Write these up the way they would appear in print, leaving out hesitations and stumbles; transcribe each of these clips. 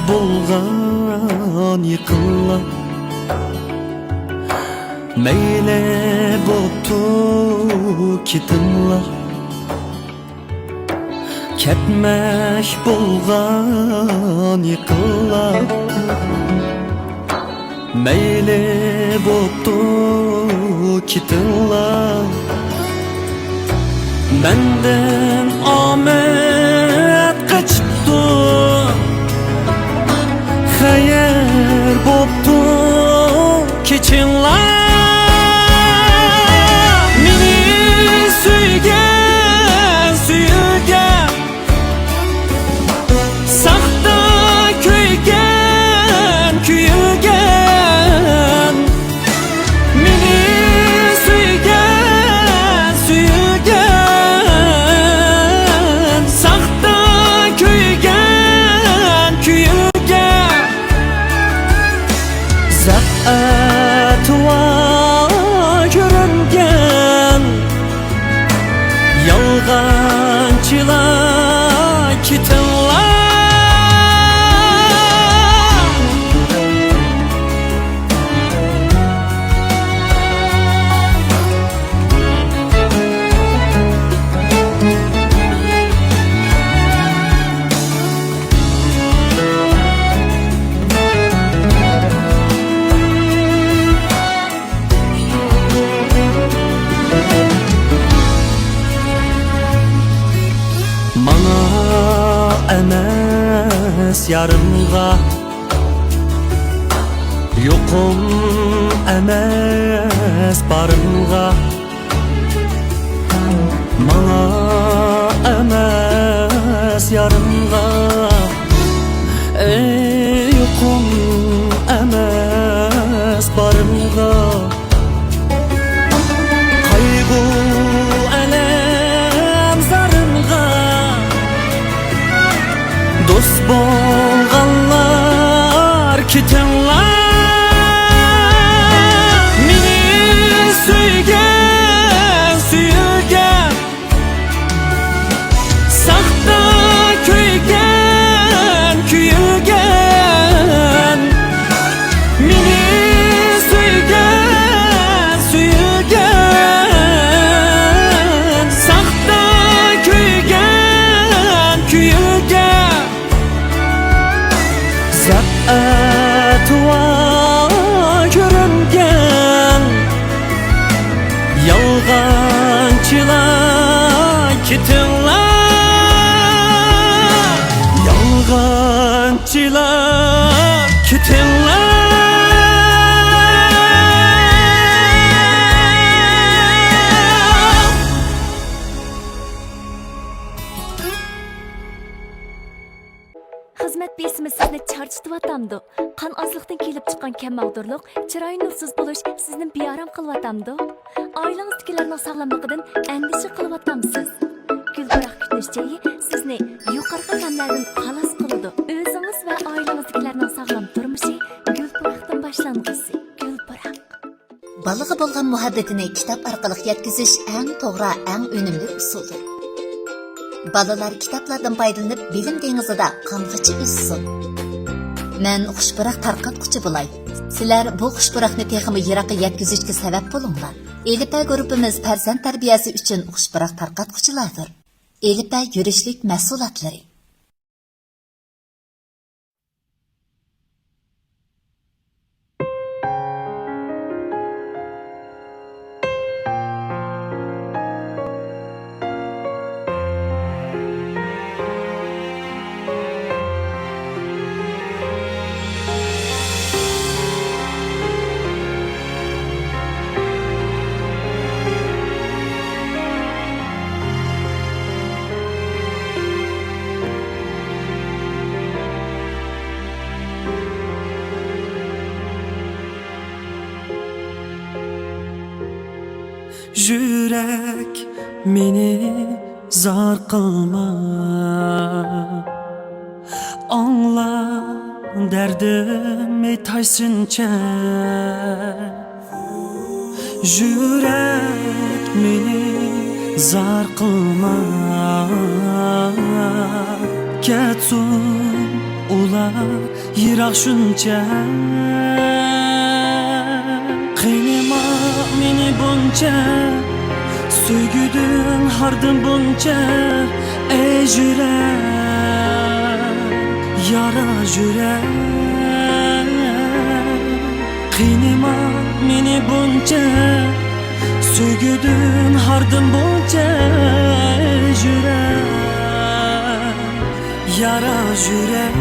bulgan yıkılla meyle boptu kitinla ketmeş bulgan yıkılla meyle boptu kitinla benden amet kaçıptı hayır boptu keçinla meni suygan suygan saxta kuygan kuygan meni suygan suygan saxta kuygan kuygan zaat va görüngen yalğancılar kitinlar Mana emes yarımga yokum emes barımga Mana emes yarımga yokum emes barımga Kaygı elem zarımga dost bolganlar kitinlar meni suygan suygan saxta kuygan kuygan meni suygan suygan saxta kuygan kuygan zaat va görüngen yalğancılar kitinlar yalğancılar kitinlar Xizmat besimi sizni charchitiyotamdi. Qon ozliqdan kelib chiqqan kamog'dirlik, chiroyi nursiz bo'lish sizni bearam qilyaptamdi. Oilangizdagilarning sog'lomligidan andisha qilyaptamsiz. Gulburak kutinish joyi sizni yuqorqi g'amlardan xalos qiladi. O'zingiz va oilangizdagilarning sog'lom turmushi Gulburakdan boshlang'isi. Gulburak. Balaga bo'lgan muhabbatini kitob orqali yetkazish eng to'g'ri, eng unumli usul. Balalar kitaplardan foydalanib bilim dengizida qang'ichi o'ssin. Men xushburak tarqatquchi bo'lay. Sizlar bu xushburakni texmi yiroqqa yetkazishga sabab bo'linglar. Elipa guruhimiz farzand tarbiyasi uchun xushburak tarqatquchilardir. Elipa yurishlik mas'uliyatlari. Yürek meni zar qilma Anla derdim aytaysincha Yürek meni zar qilma Ketsun ular yiroq shuncha qiynama meni buncha söygüdün hardım buncha ey yürek yara yürek qiynama meni buncha söygüdün hardım buncha ey yürek yara yürek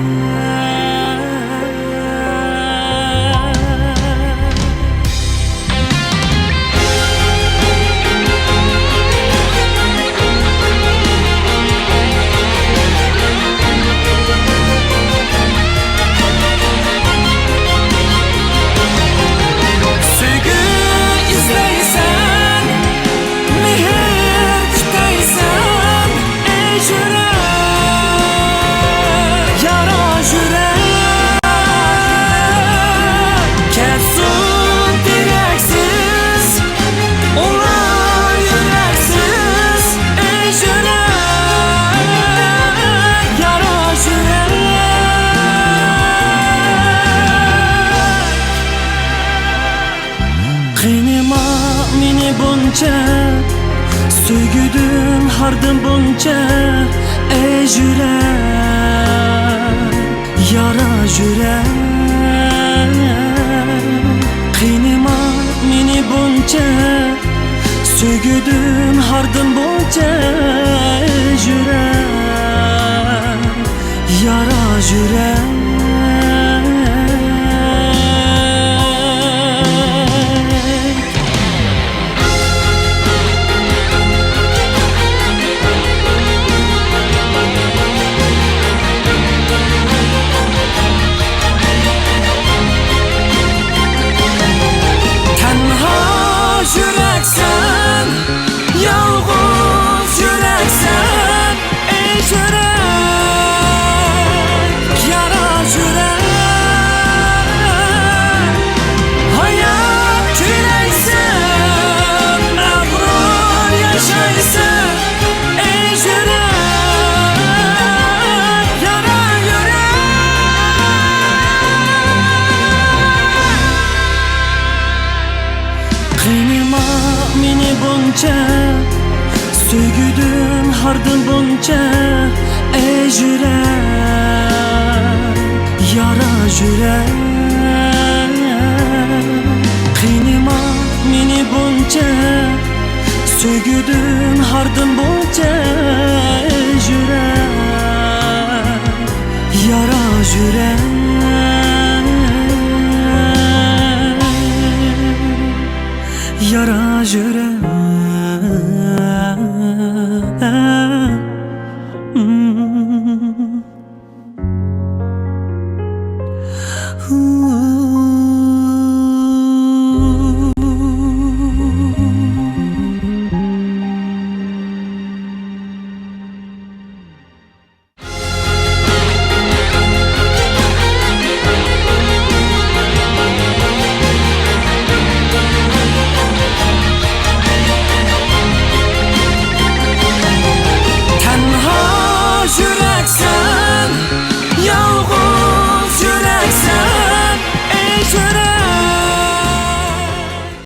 qiynama meni buncha söygüdün hardım buncha ey yürek yara yürek qiynama meni buncha söygüdün hardım buncha ey yürek yara yürek yüreksen, yalğız yüreksen, ey yürek, yara yürek. Hayat küleysen, məğrur yaşaysan, ey yürek, yara yürek. Qiynama meni buncha söygüdün hardım buncha ey yürek yara yürek qiynama meni buncha söygüdün hardım buncha ey yürek yara yürek yara yürek